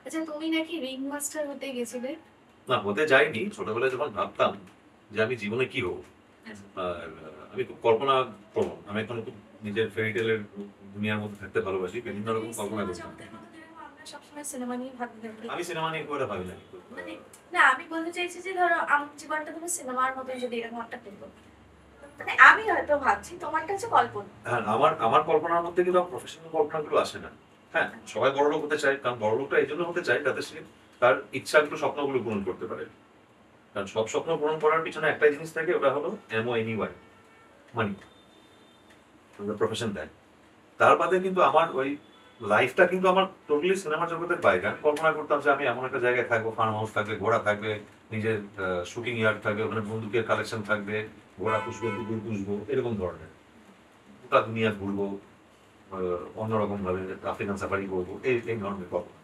আচ্ছা, তুমি নাকি রিং মাস্টার হতে গেছিলে? না, হতে যাইনি। ছোটবেলায় যখন ভাবতাম যে আমি জীবনে কি হবো? আচ্ছা। আর আমি খুব কল্পনা প্রবণ। আমি এখন খুব নিজের ফেয়ারি টেল এর দুনিয়ার মধ্যে থাকতে ভালোবাসি। বিভিন্ন মানে রকম কল্পনা সিনেমা করতাম। জগতের মধ্যে যেরকম আমরা সবসময় সিনেমা নিয়ে ভাবতে থাকি। আমি সিনেমা নিয়ে খুব একটা ভাবি না কিন্তু। মানে না, আমি বলতে চাইছি যে ধরো আমার জীবনটা তুমি সিনেমার মতো যদি এরকম একটা পেতো, মানে আমি হয়তো ভাবছি তোমারটা হচ্ছে কল্পনা। হ্যাঁ, আমার আমার কল্পনার মধ্যে কিন্তু প্রফেশনাল কল্পনাগুলো আসে না। হ্যাঁ, সবাই বড়লোক হতে চায়। কারণ বড়লোকটা এইজন্য হতে চায় যাতে সে তার ইচ্ছাগুলো, স্বপ্নগুলো পূরণ করতে পারে। কারণ সব স্বপ্ন পূরণ করার পিছনে একটাই জিনিস থাকে, ওটা হলো MONEY, মানি। প্রফেশন দেয়। তার বাদে কিন্তু আমার ওই লাইফটা কিন্তু আমার টোটালি সিনেমা জগতের বাইরে। আমি কল্পনা করতাম যে আমি এমন একটা জায়গায় থাকবো, ফার্ম হাউস থাকবে, ঘোড়া থাকবে, নিজের শুটিং ইয়ার্ড থাকবে, ওখানে বন্দুকের কালেকশন থাকবে, ঘোড়া পুষবো, কুকুর পুষবো, এরকম ধরনের। গোটা দুনিয়া ঘুরবো, অন্যরকম ভাবে আফ্রিকান সাফারি করবো, এই এই ধরনের কল্পনা।